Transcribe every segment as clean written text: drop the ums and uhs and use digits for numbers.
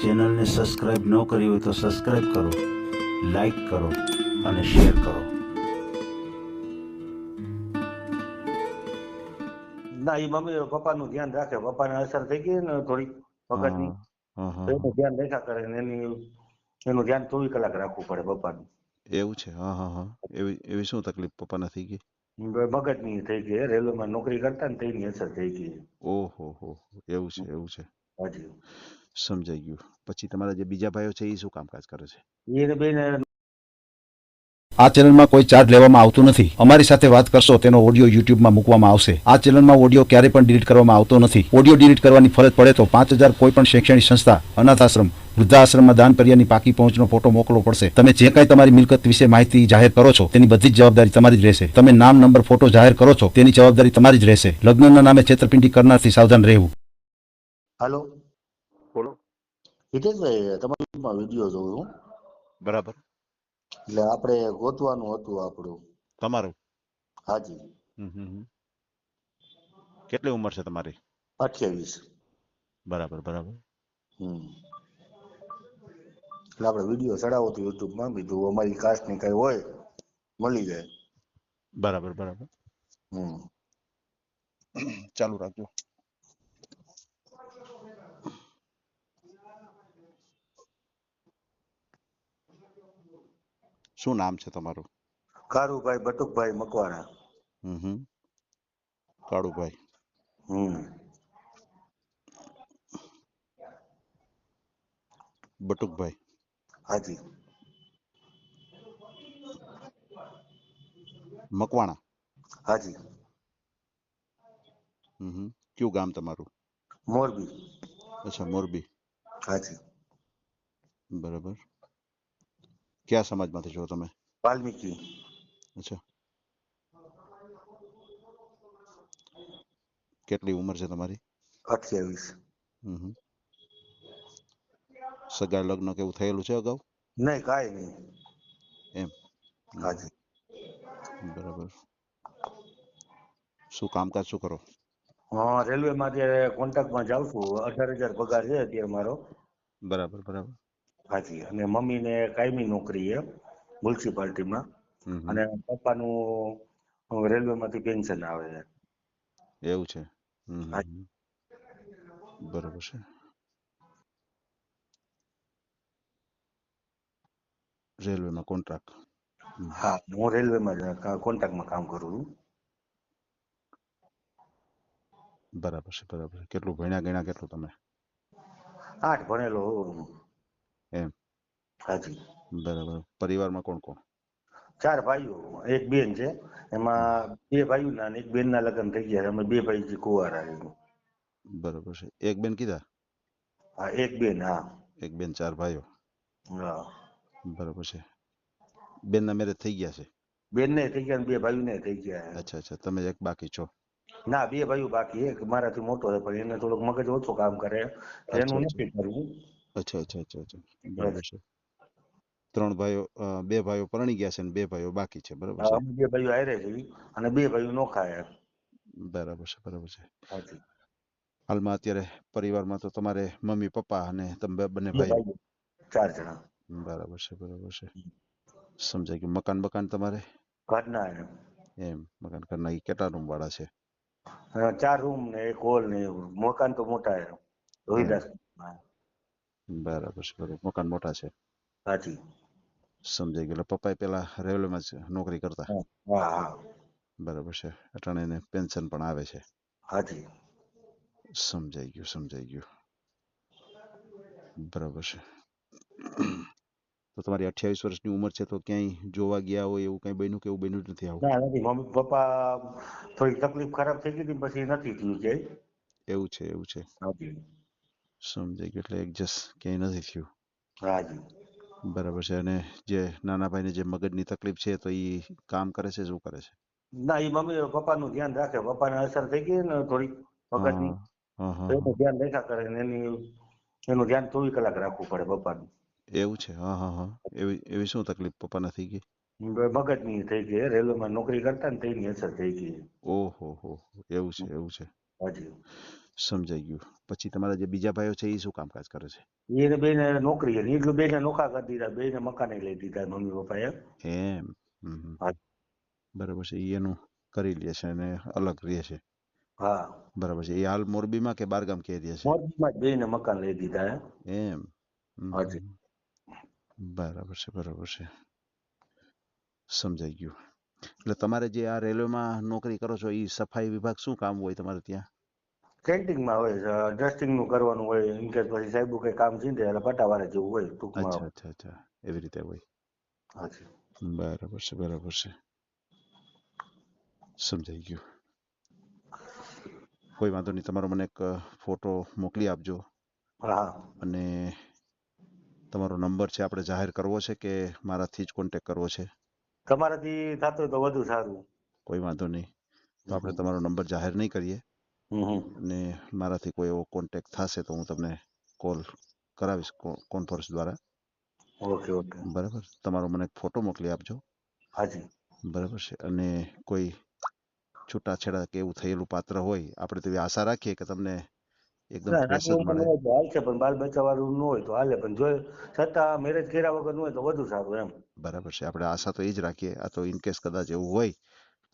ચેનલને સબસ્ક્રાઇબ ન કરી હોય તો સબસ્ક્રાઇબ કરો, લાઈક કરો અને શેર કરો. ના, એ મમ્મી પપ્પાનું ધ્યાન રાખે. પપ્પાને અસર થઈ ગઈ ને થોડીક વખતની, હા તો હા એનું ધ્યાન રાખ્યા કરે ને એનું ધ્યાન 24 કલાક રાખવું પડે પપ્પાનું. એવું છે. હા હા હા એવી એવી શું તકલીફ પપ્પાને થઈ ગઈ? મગજની થઈ ગઈ, રેલવેમાં નોકરી કરતા ને તેની અસર થઈ ગઈ. ઓહો હો એવું છે એવું છે. હાજી. સમજાઈ ગયું. પછી તમારા જે બીજા ભાઈઓ છે એ શું કામકાજ કરે છે? એને બેને આ ચેનલમાં કોઈ ચાર્જ લેવામાં આવતું નથી. અમારી સાથે વાત કરશો તેનો ઓડિયો યુટ્યુબમાં મૂકવામાં આવશે. આ ચેનલમાં ઓડિયો ક્યારેય પણ ડિલીટ કરવામાં આવતો નથી. ઓડિયો ડિલીટ કરવાની ફરજ પડે તો 5,000 કોઈ પણ શૈક્ષણિક સંસ્થા, અનાથ આશ્રમ, વૃદ્ધાશ્રમમાં દાન કર્યાની પાકી પહોંચનો ફોટો મોકલવો પડશે. તમે જે કાંઈ તમારી મિલકત વિશે માહિતી જાહેર કરો છો તેની બધી જ જવાબદારી તમારી જ રહેશે. તમે નામ, નંબર, ફોટો જાહેર કરો છો તેની જવાબદારી તમારી જ રહેશે. લગ્નના નામે છેતરપિંડી કરનારથી સાવધાન રહેવું. હાલો બોલો. હિતેશભાઈ, તમારા વિડીયો જોઉં છું. બરાબર. એટલે આપણે ગોતવાનું હતું આપણું. તમારું? હાજી. કેટલી ઉંમર છે તમારી? 28. બરાબર બરાબર. એટલે આપણે વિડીયો ચડાવો તો યુટ્યુબમાં, બીજું અમારી કાસ્ટની કઈ હોય મળી જાય. બરાબર બરાબર. ચાલુ રાખજો. શું નામ છે તમારું? કારુભાઈ બટુકભાઈ મકવાણા. કાળુભાઈ. બટુકભાઈ. હાજી. મકવાણા. હાજી. કયું ગામ તમારું? મોરબી. અચ્છા, મોરબી. હાજી. બરાબર. કયા સમાજમાંથી છો તમે? વાલ્મીકી. અચ્છા. કેટલી ઉંમર છે તમારી? 28. સગા લગ્ન કેવું થયેલું છે અગાઉ? નહીં, કાંઈ નહીં. એમ. હાજી. બરાબર. શું કામકાજ શું કરો? રેલવેમાં અત્યારે કોન્ટ્રાક્ટમાં જાઉં છું. 18,000 પગાર છે અત્યારે મારો. બરાબર બરાબર. હાજી. અને મમ્મીને કાયમી નોકરી છે મ્યુનિસિપાલિટીમાં. અને પપ્પાનું રેલવેમાંથી પેન્શન આવે છે. એવું છે. બરાબર છે. રેલવેમાં કોન્ટ્રાક્ટ? હા, હું રેલવેમાં કોન્ટ્રાક્ટમાં કામ કરું છું. બરાબર છે બરાબર. કેટલું ભણ્યા ગણ્યા કેટલું તમે? 8 ભણેલો હું. એમ. હાજી. બરાબર. પરિવારમાં કોણ કોણ? 4 ભાઈઓ, 1 બેન છે. એમાં 2 ભાઈઓના અને 1 બેનના લગ્ન થઈ ગયા. અમે 2 ભાઈ કુંવારા છીએ. બરાબર છે. એક બેન કીધા? હા, 1 બેન. હા. 1 બેન 4 ભાઈઓ. હા. બરાબર છે. બેનના મેરેજ થઈ ગયા છે? બેનને થઈ ગયા, 2 ભાઈઓને થઈ ગયા. અચ્છા અચ્છા. તમે એક બાકી છો? ના, 2 ભાઈઓ બાકી. એક મારાથી મોટો છે પણ એને થોડુંક મગજ ઓછું કામ કરે, અચ્છા એનું અચ્છા નથી કરવું. અચ્છા અચ્છા અચ્છા અચ્છા. બરાબર છે. 3 ભાઈઓ, 2 ભાઈઓ પરણી ગયા છે અને 2 ભાઈઓ બાકી છે. બરાબર છે. અમે 2 ભાઈઓ હારે છીએ અને 2 ભાઈઓ નોખા છે. બરાબર છે બરાબર છે. હાજી. હાલમાં અત્યારે પરિવારમાં તો તમારે મમ્મી પપ્પા અને તમે બંને 2 ભાઈઓ? ભાઈઓ, 4 જણા. બરાબર છે બરાબર છે. સમજાઈ ગયું. મકાન બકાન તમારે? ઘરના છે. એમ. મકાન ઘરના એ કેટલા રૂમ વાળા છે? 4 રૂમ ને 1 હોલ ને એવું. મકાન તો મોટા છે. રોહિદાસ. બરાબર છે બરાબર. મકાન મોટા છે. હાજી. સમજાઈ ગયું. એટલે પપ્પા પેલા રેલવેમાં જ નોકરી કરતા? હા હા. બરાબર છે. અટાણે એને પેન્શન પણ આવે છે? હાજી. સમજાઈ ગયું સમજાઈ ગયું. બરાબર છે. તો તમારી 28 વર્ષની ઉંમર છે તો ક્યાંય જોવા ગયા હોય એવું કઈ બન્યું કે એવું બન્યું જ નથી? આવું ના, નથી. મમ્મી પપ્પા થોડી તકલીફ ખરાબ થઈ ગઈ હતી પછી નથી થયું ક્યાંય. એવું છે એવું છે. હાજી. સમજાઈ ગયું. એટલે એડજસ્ટ ક્યાંય નથી થયું? હાજી. બરાબર છે. અને જે નાના ભાઈને જે મગજની તકલીફ છે તો એ કામ કરે છે? શું કરે છે? ના, એ મમ્મી પપ્પાનું ધ્યાન રાખે. પપ્પાને અસર થઈ ગઈ ને થોડીક વખતની, હા તો એનું ધ્યાન રાખ્યા કરે ને એનું ધ્યાન 24 કલાક રાખવું પડે પપ્પાનું. એવું છે. હા હા હા. એવી એવી શું તકલીફ પપ્પાને થઈ ગઈ? મગજની થઈ ગઈ, રેલવેમાં નોકરી કરતા ને તેની અસર થઈ ગઈ. ઓહો હો. એવું છે એવું છે. હાજી. સમજાઈ ગયું. પછી તમારા જે બીજા ભાઈઓ છે એ શું કામકાજ કરે છે? એને બેને નોકરી છે, એટલું બેને નોખા કરી દીધા, બેને મકાને લઈ દીધા મમ્મી પપ્પાએ. એમ. હા. બરાબર છે. ઈ એનું કરી લે છે અને અલગ રહે છે. હા, બરાબર છે. એ હાલ મોરબીમાં કે બારગામ કે રહે છે? મોરબીમાં જ બેને મકાન લઈ દીધા હે. એમ. હાજી. બરાબર છે, બરાબર છે. સમજાઈ ગયું. એટલે તમારે જે આ રેલવેમાં નોકરી કરો છો એ સફાઈ વિભાગ શું કામ હોય તમારે ત્યાં? કેન્ટીનમાં હોય, ડસ્ટિંગ નું કરવાનું હોય, ઇન કેસ પછી સાહેબ કઈ કામ છે એટલે પટાવાળા જેવું હોય ટૂંકમાં. અચ્છા અચ્છા અચ્છા, એવી રીતે હોય. હાજી. બરાબર છે, બરાબર છે. સમજાઈ ગયું. કોઈ વાંધો નહીં, તમારો મને એક ફોટો મોકલી આપજો. હા. અને તમારો નંબર છે આપણે જાહેર કરવો છે કે મારાથી જ કોન્ટેક કરવો છે? તમારાથી થતું હોય તો વધુ સારું. કોઈ વાંધો નહીં, તો આપણે તમારો નંબર જાહેર નહીં કરીએ. અને મારાથી કોઈ એવો કોન્ટેક થશે તો હું તમને કોલ કરાવીશ કોન્ફરન્સ દ્વારા. Okay okay. બરાબર. તમારો મને ફોટો મોકલી આપજો. હાજી. બરાબર છે. અને કોઈ છૂટાછેડા કે એવું થયેલું પાત્ર હોય, આપણે તો એવી આશા રાખીએ કે તમને એકદમ ફ્રેશ જ મળે. હાલશે પણ બાલ બચ્ચા વાળું ન હોય તો હાલે, પણ જો છતાં મેરેજ કર્યા વગર ન હોય તો વધુ સારું એમ. બરાબર છે. આપણે આશા તો એ જ રાખીએ. આ તો ઇનકેસ કદાચ એવું હોય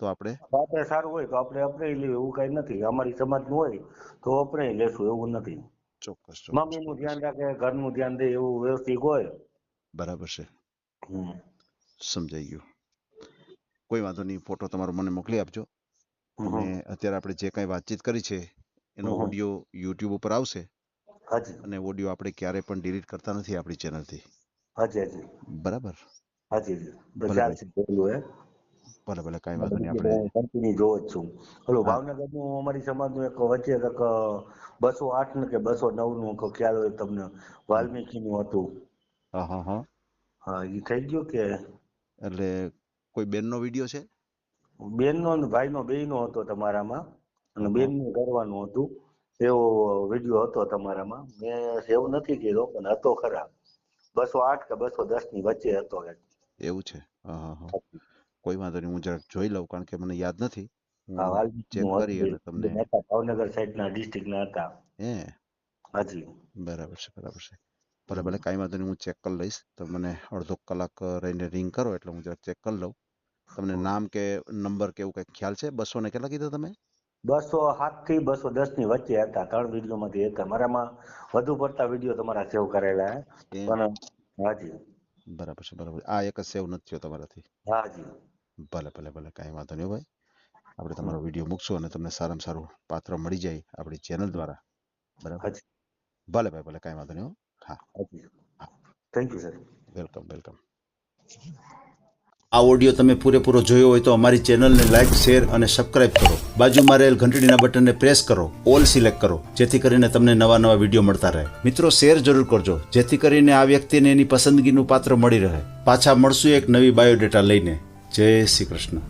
તો આપણે આપણે સારું હોય તો આપણે અપનાવી લઈએ, એવું કઈ નથી. અમારી સમાજનું હોય તો અપનાવી લેશું, એવું નથી. ચોક્કસ મમ્મીનું ધ્યાન રાખે, ઘરનું ધ્યાન દે એવું વ્યવસ્થિત હોય. બરાબર છે. સમજાઈ ગયું. કોઈ વાંધો નહીં, ફોટો તમારો મને મોકલી આપજો. અને અત્યારે આપણે જે કાંઈ વાતચીત કરી છે એનો ઓડિયો યુટ્યુબ ઉપર આવશે. હાજી. અને ઓડિયો આપણે ક્યારેય પણ ડિલીટ કરતા નથી આપણી ચેનલથી. હાજી હાજી. બરાબર. હાજી ભલે ચાલશે. ભલે ભલે, કાંઈ વાંધો નહીં. આપણે કન્ટિન્યુ જોવો જ છું. ઓલું ભાવનગરનું અમારી સમાજનું એક વચ્ચે કંઈક 208 ને કે 209 નું ખ્યાલ હોય તમને, વાલ્મીકીનું હતું. હા હા હા. હા, એ થઈ ગયું કે? એટલે કોઈ બેનનો વિડીયો છે? બેનનો ને ભાઈનો બેયનો હતો તમારામાં, અને બેનનું કરવાનું હતું એવો વિડીયો હતો તમારામાં. મેં સેવ નથી કર્યો પણ હતો ખરા. 208 કે 210 ની વચ્ચે હતો. એવું છે? હા હા હા. કોઈ વાંધો નહીં, હું જરાક જોઈ લઉં કારણ કે મને યાદ નથી. હું ચેક કરી અને તમને. ભાવનગર સાઈડના ડિસ્ટ્રિક્ટના હતા. હે? હાજી. બરાબર છે, બરાબર છે. ભલે ભલે, કાંઈ વાંધો નહીં, હું ચેક કરી લઈશ. તો મને અડધો કલાક રહીને રિંગ કરો એટલે હું જરાક ચેક કરી લઉં. તમને નામ કે નંબર કે એવું કંઈક ખ્યાલ છે? 200 ને કેટલા કીધા તમે? 207 થી 210 ની વચ્ચે હતા. 3 વિડીયોમાંથી હતા. મારામાં વધુ પડતા વિડીયો તમારા સેવ કરેલા પણ. હાજી. બરાબર છે, બરાબર. આ એક જ સેવ નથી થયો તમારાથી? હાજી. ભલે ભલે ભલે, કાંઈ વાંધો નહીં ભાઈ. આપણે તમારો વિડીયો મૂકશું અને તમને સારામાં સારું પાત્ર મળી જાય આપણી ચેનલ દ્વારા. બરાબર. ભલે ભાઈ ભલે, કાંઈ વાંધો નહીં. હા. Thank you sir. Welcome welcome. આ ઓડિયો તમે પૂરેપૂરો જોયો હોય તો અમારી ચેનલને લાઇક, શેર અને સબસ્ક્રાઇબ કરો. બાજુમાં રહેલ ઘંટડીના બટનને પ્રેસ કરો, ઓલ સિલેક્ટ કરો, જેથી કરીને તમને નવા નવા વિડીયો મળતા રહે. મિત્રો, શેર જરૂર કરજો જેથી કરીને આ વ્યક્તિને એની પસંદગીનું પાત્ર મળી રહે. પાછા મળશું એક નવી બાયોડેટા લઈને. જય શ્રી કૃષ્ણ.